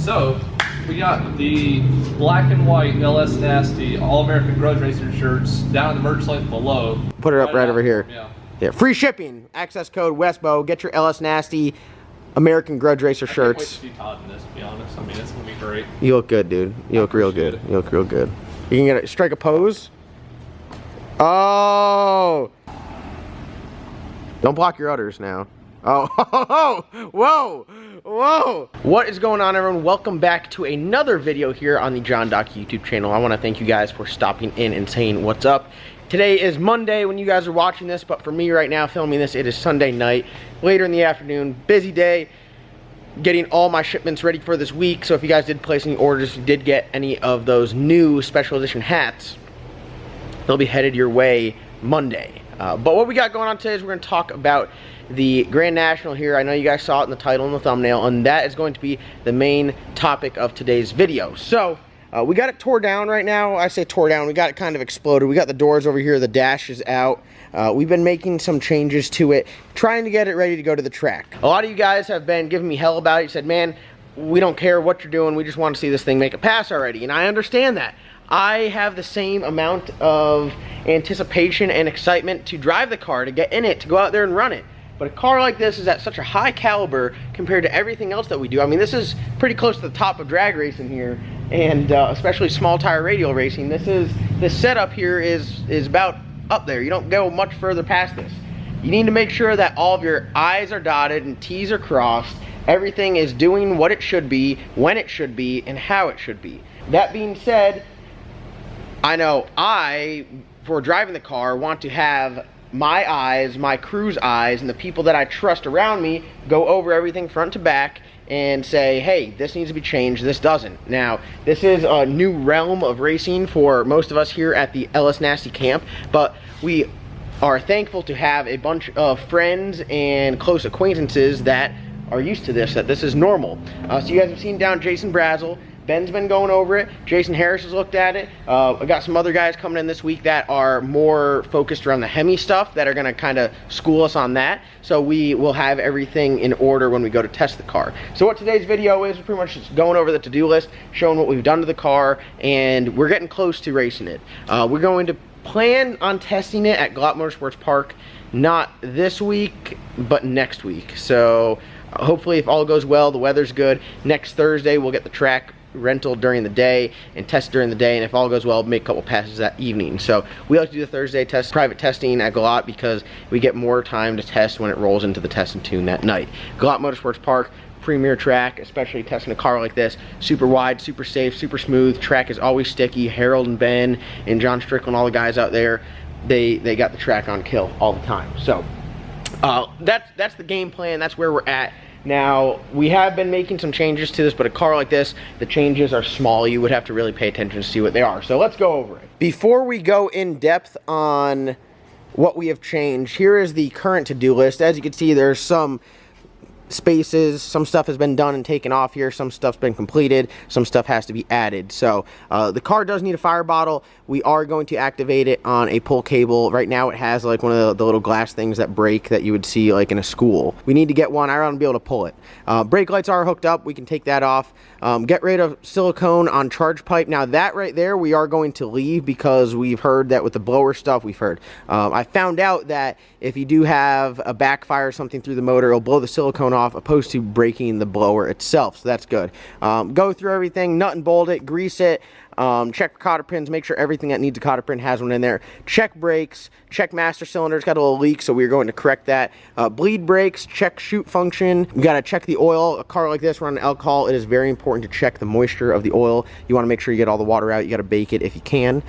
So, we got the black and white LS Nasty All-American Grudge Racer shirts down in the merch link below. Put it up right over here. Yeah. Free shipping. Access code WESBO. Get your LS Nasty American Grudge Racer shirts. I can't wait to see Todd in this, to be honest. I mean, it's going to be great. You look good, dude. You look real good. You look real good. You can strike a pose. Oh! Don't block your udders now. Oh, whoa, whoa. What is going on, everyone? Welcome back to another video here on the John Doc YouTube channel. I want to thank you guys for stopping in and saying what's up. Today is Monday when you guys are watching this, but for me right now filming this, it is Sunday night, later in the afternoon. Busy day, getting all my shipments ready for this week. So if you guys did place any orders, you did get any of those new special edition hats, they'll be headed your way Monday. But what we got going on today is we're going to talk about the Grand National here. I know you guys saw it in the title and the thumbnail, and that is going to be the main topic of today's video. So we got it tore down right now. I say tore down, we got it kind of exploded. We got the doors over here, the dash is out. We've been making some changes to it, trying to get it ready to go to the track. A lot of you guys have been giving me hell about it. You said, man, we don't care what you're doing, we just want to see this thing make a pass already. And I understand that. I have the same amount of anticipation and excitement to drive the car, to get in it, to go out there and run it. But a car like this is at such a high caliber compared to everything else that we do. I mean, this is pretty close to the top of drag racing here, and especially small tire radial racing. This setup here is about up there. You don't go much further past this. You need to make sure that all of your I's are dotted and T's are crossed. Everything is doing what it should be, when it should be, and how it should be. That being said, I know for driving the car, want to have my eyes, my crew's eyes, and the people that I trust around me go over everything front to back and say, hey, this needs to be changed, this doesn't. Now, this is a new realm of racing for most of us here at the LS Nasty camp, but we are thankful to have a bunch of friends and close acquaintances that are used to this, that this is normal. So you guys have seen down Jason Brazel. Ben's been going over it. Jason Harris has looked at it. I got some other guys coming in this week that are more focused around the Hemi stuff, that are going to kind of school us on that. So we will have everything in order when we go to test the car. So what today's video is, we're pretty much just going over the to-do list, showing what we've done to the car, and we're getting close to racing it. We're going to plan on testing it at Glot Motorsports Park, not this week, but next week. So hopefully, if all goes well, the weather's good, next Thursday we'll get the track rental during the day and test during the day, and if all goes well, make a couple passes that evening. So we like to do the Thursday test, private testing at Glot, because we get more time to test when it rolls into the test and tune that night. Glot Motorsports Park, premier track, especially testing a car like this. Super wide, super safe, super smooth. Track is always sticky. Harold and Ben and John Strickland, all the guys out there, they got the track on kill all the time. So that's the game plan. That's where we're at. Now, we have been making some changes to this, but a car like this, the changes are small. You would have to really pay attention to see what they are. So let's go over it. Before we go in depth on what we have changed, here is the current to-do list. As you can see, there's some spaces, some stuff has been done and taken off here, some stuff's been completed, some stuff has to be added. So the car does need a fire bottle. We are going to activate it on a pull cable. Right now it has like one of the little glass things that break that you would see like in a school. We need to get one. I want to be able to pull it. Brake lights are hooked up. We can take that off. Get rid of silicone on charge pipe. Now that right there we are going to leave, because we've heard that with the blower stuff, I found out that if you do have a backfire or something through the motor, it'll blow the silicone off, opposed to breaking the blower itself. So that's good. Go through everything, nut and bolt it, grease it, check for cotter pins, make sure everything that needs a cotter pin has one in there. Check brakes, check master cylinder. It's got a little leak, so we're going to correct that. Bleed brakes, check chute function. You got to check the oil. A car like this running alcohol, it is very important to check the moisture of the oil. You want to make sure you get all the water out. You got to bake it if you can.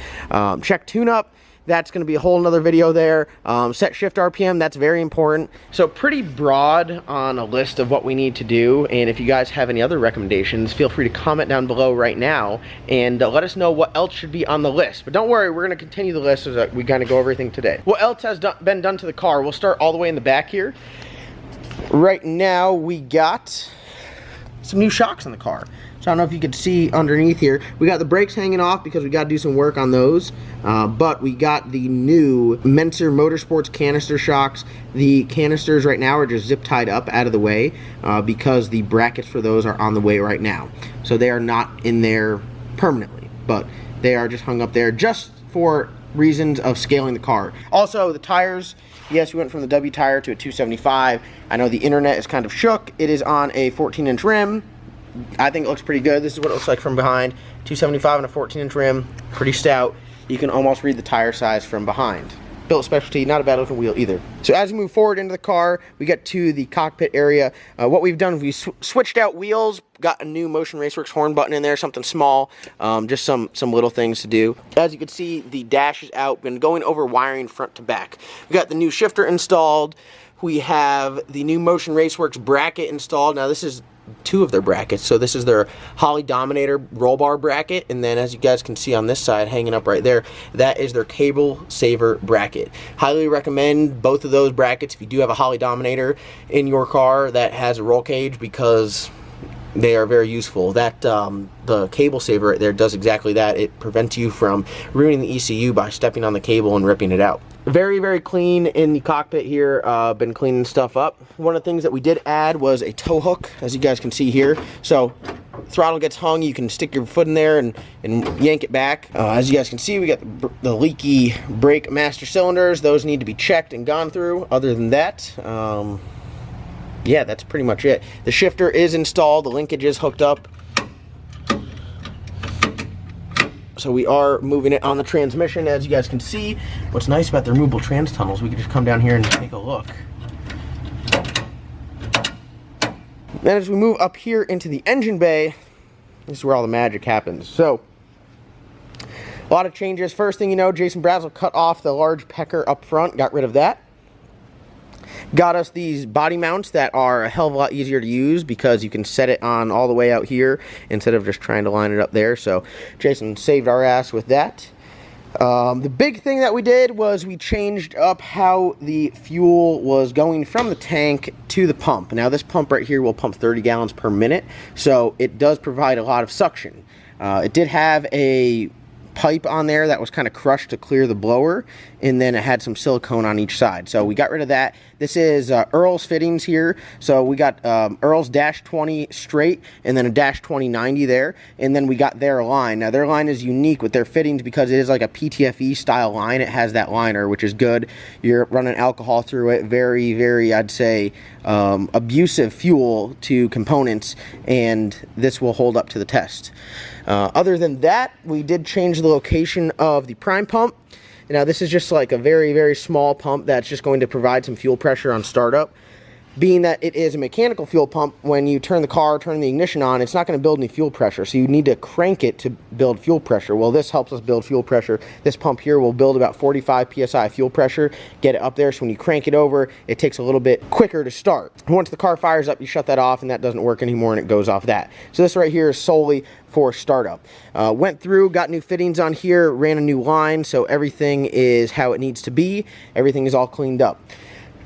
Check tune-up. That's going to be a whole nother video there. Set shift RPM, that's very important. So pretty broad on a list of what we need to do, and if you guys have any other recommendations, feel free to comment down below right now and let us know what else should be on the list. But don't worry, we're going to continue the list so that we kind of go over everything today. What else has been done to the car? We'll start all the way in the back here. Right now we got some new shocks on the car. So I don't know if you could see underneath here. We got the brakes hanging off because we got to do some work on those. But we got the new Menser Motorsports canister shocks. The canisters right now are just zip tied up out of the way because the brackets for those are on the way right now. So they are not in there permanently, but they are just hung up there just for reasons of scaling the car. Also, the tires, yes, we went from the W tire to a 275. I know the internet is kind of shook. It is on a 14-inch rim. I think it looks pretty good. This is what it looks like from behind. 275 and a 14-inch rim, pretty stout. You can almost read the tire size from behind. Built specialty, not a bad looking wheel either. So as we move forward into the car, we get to the cockpit area. What we've done is we switched out wheels, got a new Motion Raceworks horn button in there, something small, just some little things to do. As you can see, the dash is out. Been going over wiring front to back. We got the new shifter installed. We have the new Motion Raceworks bracket installed. Now this is two of their brackets. So this is their Holly Dominator roll bar bracket, and then as you guys can see on this side hanging up right there, that is their cable saver bracket. Highly recommend both of those brackets if you do have a Holly Dominator in your car that has a roll cage, because they are very useful. That the cable saver right there does exactly that. It prevents you from ruining the ECU by stepping on the cable and ripping it out. Very, very clean in the cockpit here. Been cleaning stuff up. One of the things that we did add was a tow hook, as you guys can see here. So throttle gets hung, you can stick your foot in there and yank it back. As you guys can see, we got the leaky brake master cylinders. Those need to be checked and gone through. Other than that, yeah, that's pretty much it. The shifter is installed, the linkage is hooked up. So we are moving it on the transmission, as you guys can see. What's nice about the removable trans tunnels, we can just come down here and take a look. Then as we move up here into the engine bay, this is where all the magic happens. So, a lot of changes. First thing you know, Jason Brazel cut off the large pecker up front, got rid of that. Got us these body mounts that are a hell of a lot easier to use because you can set it on all the way out here instead of just trying to line it up there. So Jason saved our ass with that. The big thing that we did was we changed up how the fuel was going from the tank to the pump. Now this pump right here will pump 30 gallons per minute, so it does provide a lot of suction. It did have a pipe on there that was kind of crushed to clear the blower, and then it had some silicone on each side, so we got rid of that. This is Earl's fittings here, so we got Earl's dash 20 straight and then a dash 2090 there, and then we got their line. Now their line is unique with their fittings because it is like a PTFE style line. It has that liner, which is good. You're running alcohol through it. Very, very, I'd say, abusive fuel to components, and this will hold up to the test. Other than that, we did change the location of the prime pump. Now this is just like a very, very small pump that's just going to provide some fuel pressure on startup. Being that it is a mechanical fuel pump, when you turn the ignition on, it's not going to build any fuel pressure, so you need to crank it to build fuel pressure. Well, this helps us build fuel pressure. This pump here will build about 45 psi fuel pressure, get it up there, so when you crank it over, it takes a little bit quicker to start. Once the car fires up, you shut that off, and that doesn't work anymore, and it goes off that. So this right here is solely for startup. Went through, got new fittings on here, ran a new line, so everything is how it needs to be. Everything is all cleaned up.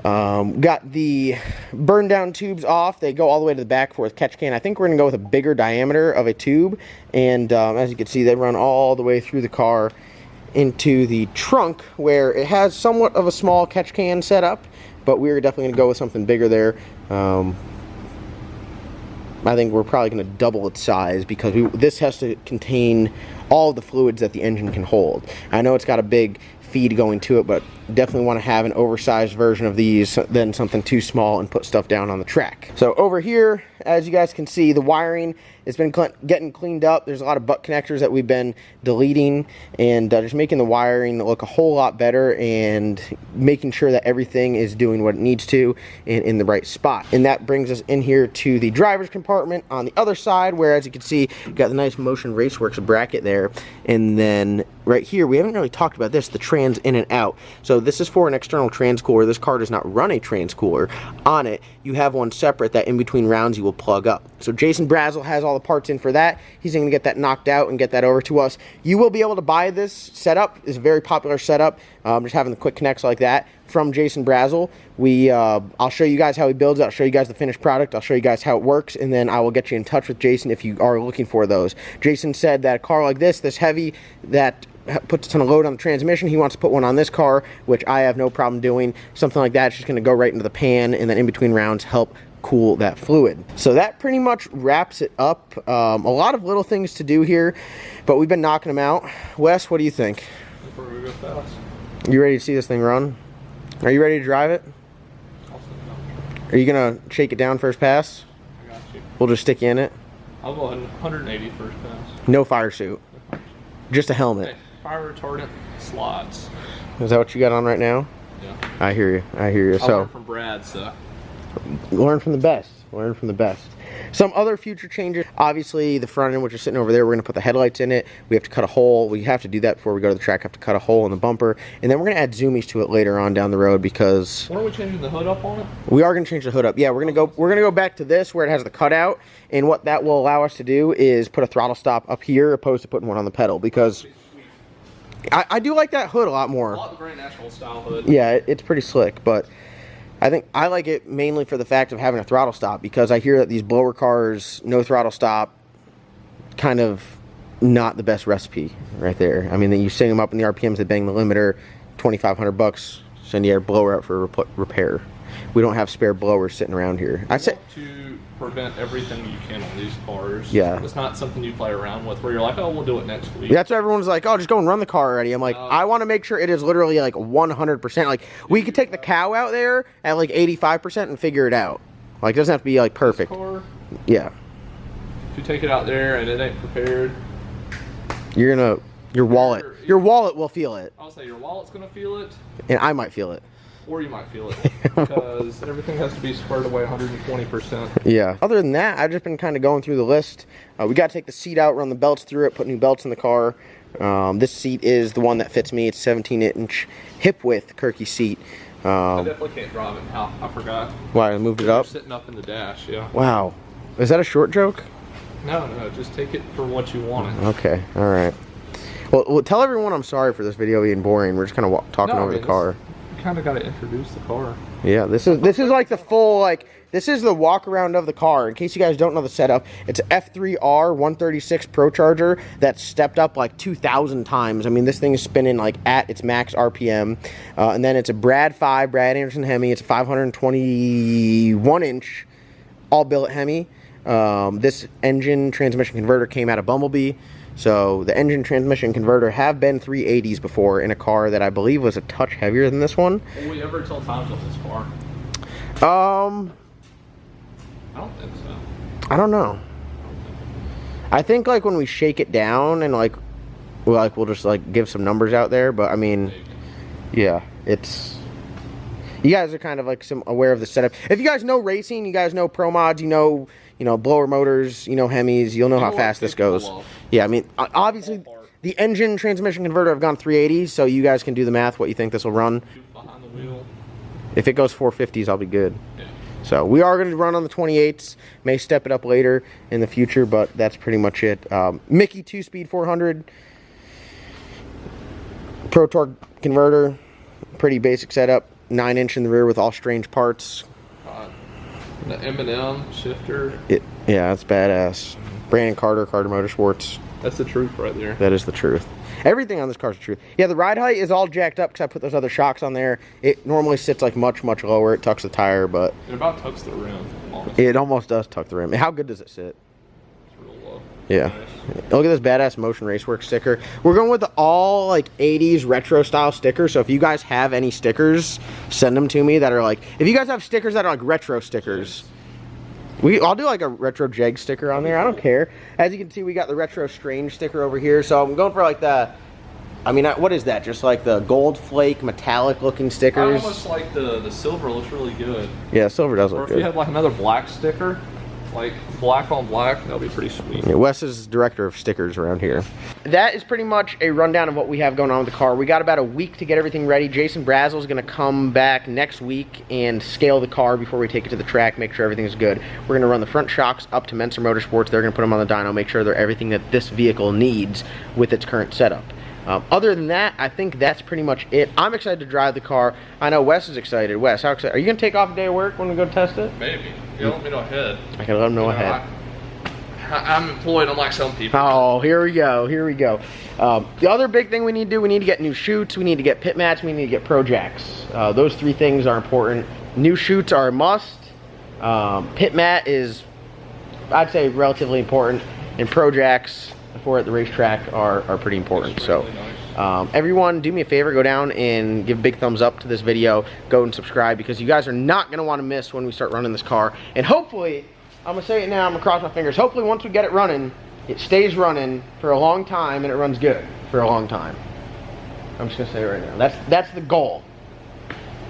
Got the burn down tubes off. They go all the way to the back for the catch can. I think we're going to go with a bigger diameter of a tube, and as you can see, they run all the way through the car into the trunk, where it has somewhat of a small catch can setup, but we're definitely going to go with something bigger there. I think we're probably going to double its size because this has to contain all the fluids that the engine can hold. I know it's got a big feed going to it, but definitely want to have an oversized version of these than something too small and put stuff down on the track. So over here, as you guys can see, the wiring has been getting cleaned up. There's a lot of butt connectors that we've been deleting, and just making the wiring look a whole lot better and making sure that everything is doing what it needs to and in the right spot. And that brings us in here to the driver's compartment on the other side, where, as you can see, you got the nice Motion Raceworks bracket there. And then right here, we haven't really talked about this, the trans in and out. So this is for an external trans cooler. This car does not run a trans cooler on it. You have one separate that in between rounds you will plug up. So Jason Brazel has all the parts in for that. He's going to get that knocked out and get that over to us. You will be able to buy this setup. It's a very popular setup. Just having the quick connects like that from Jason Brazel. I'll show you guys how he builds it. I'll show you guys the finished product. I'll show you guys how it works, and then I will get you in touch with Jason if you are looking for those. Jason said that a car like this heavy, that puts a ton of load on the transmission, he wants to put one on this car, which I have no problem doing. Something like that, it's just going to go right into the pan, and then in between rounds help cool that fluid. So that pretty much wraps it up. A lot of little things to do here, but we've been knocking them out. Wes, what do you think? We go fast. You ready to see this thing run? Are you ready to drive it? Are you gonna shake it down first pass? I got you. We'll just stick you in it. I'll go 180 first pass. No fire suit. Just a helmet. Hey, fire retardant slides. Is that what you got on right now? Yeah. I hear you. I hear you. I So learned from Brad, so learn from the best. Learn from the best. Some other future changes. Obviously, the front end, which is sitting over there, we're going to put the headlights in it. We have to cut a hole. We have to do that before we go to the track. Have to cut a hole in the bumper. And then we're going to add zoomies to it later on down the road because... When are we changing the hood up on it? We are going to change the hood up. Yeah, we're going to go back to this where it has the cutout. And what that will allow us to do is put a throttle stop up here opposed to putting one on the pedal because... I do like that hood a lot more. I like the Grand National style hood. Yeah, it's pretty slick, but I think I like it mainly for the fact of having a throttle stop because I hear that these blower cars, no throttle stop, kind of not the best recipe right there. I mean, you sing them up in the RPMs, they bang the limiter, $2,500, send your blower out for repair. We don't have spare blowers sitting around here. I say to prevent everything you can on these cars. Yeah. It's not something you play around with where you're like, oh, we'll do it next week. That's what everyone's like, oh, just go and run the car already. I'm like, I want to make sure it is literally like 100%. Like, we could take the cow out there at like 85% and figure it out. Like, it doesn't have to be like perfect. This car, yeah. if you take it out there and it ain't prepared, your wallet will feel it. I'll say your wallet's gonna feel it. And I might feel it. Or you might feel it because everything has to be squared away 120%. Yeah. Other than that, I've just been kind of going through the list. We got to take the seat out, run the belts through it, put new belts in the car. This seat is the one that fits me. It's 17-inch hip width Kirky seat. I definitely can't drive it now. I forgot. Why? I moved it up? Sitting up in the dash, yeah. Wow. Is that a short joke? No, just take it for what you want it. Okay. All right. Well, tell everyone I'm sorry for this video being boring. We're just kind of talking over the car. Kind of got to introduce the car. Yeah, this is like the full, like, this is the walk around of the car. In case you guys don't know the setup, it's an F3R 136 Procharger that's stepped up like 2,000 times. I mean, this thing is spinning like at its max RPM. And then it's a Brad Anderson Hemi. It's a 521-inch all billet Hemi. This engine transmission converter came out of Bumblebee. So the engine transmission converter have been 380s before in a car that I believe was a touch heavier than this one. Will we ever tell times on this car? I don't think so. I don't know. I think like when we shake it down and like we'll just like give some numbers out there, but I mean, yeah, it's, you guys are kind of like aware of the setup. If you guys know racing, you guys know pro mods, you know blower motors, you know Hemis, you'll know how fast this goes. Yeah, I mean, obviously the engine transmission converter I've gone 380, so you guys can do the math what you think this will run. Behind the wheel. If it goes 450s, I'll be good. Yeah. So we are going to run on the 28s. May step it up later in the future, but that's pretty much it. Mickey 2-speed 400. Pro Torque converter. Pretty basic setup. 9-inch in the rear with all strange parts. The M&M shifter. Yeah, that's badass. Brandon Carter Motorsports. That's the truth right there. That is the truth. Everything on this car is the truth. Yeah, the ride height is all jacked up because I put those other shocks on there. It normally sits like much lower. It tucks the tire, but it about tucks the rim. Honestly. It almost does tuck the rim. How good does it sit? It's real low. Yeah. Nice. Look at this badass Motion Raceworks sticker. We're going with the all like 80s retro style sticker. So if you guys have any stickers, send them to me that are like, if you guys have stickers that are like retro stickers, I'll do like a retro Jeg sticker on there. I don't care. As you can see, we got the retro Strange sticker over here. So I'm going for like the, I mean, what is that? Just like the gold flake metallic looking stickers. I almost like the silver looks really good. Yeah, silver does look good. Or if good. you had like another black sticker, like black on black, that'll be pretty sweet. Yeah, Wes is director of stickers around here. That is pretty much a rundown of what we have going on with the car. We got about a week to get everything ready. Jason Brazel is going to come back next week and scale the car before we take it to the track, make sure everything's good. We're going to run the front shocks up to Menser Motorsports. They're going to put them on the dyno, make sure they're everything that this vehicle needs with its current setup. Other than that, I think that's pretty much it. I'm excited to drive the car. I know Wes is excited. Wes, how excited? Are you going to take off a day of work when we go test it? Maybe. You let me know ahead. I can let him know ahead. I'm employed unlike some people. Oh, here we go. Here we go. The other big thing we need to do, we need to get new chutes, we need to get pit mats, we need to get pro jacks. Those 3 things are important. New chutes are a must. Pit mat is, I'd say, relatively important. And pro jacks for at the racetrack are pretty important. So everyone, do me a favor, go down and give a big thumbs up to this video. Go and subscribe, because you guys are not going to want to miss when we start running this car. And hopefully, I'm going to say it now, I'm going to cross my fingers, hopefully once we get it running, it stays running for a long time and it runs good for a long time. I'm just going to say it right now. That's the goal.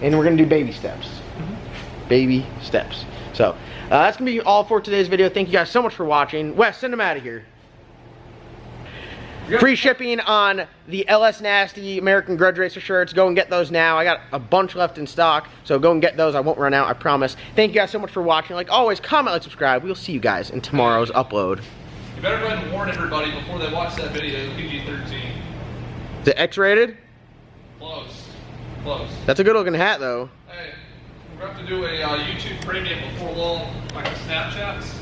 And we're going to do baby steps. Baby steps. So that's going to be all for today's video. Thank you guys so much for watching. Wes, send them out of here. Free shipping on the LS Nasty American Grudge Racer shirts. Go and get those now. I got a bunch left in stock, so go and get those. I won't run out, I promise. Thank you guys so much for watching. Like always, comment, like, subscribe. We'll see you guys in tomorrow's upload. You better go ahead and warn everybody before they watch that video. PG-13. Is it X-rated? Close. Close. That's a good looking hat, though. Hey, we're going to have to do a YouTube premium before long, like a Snapchats.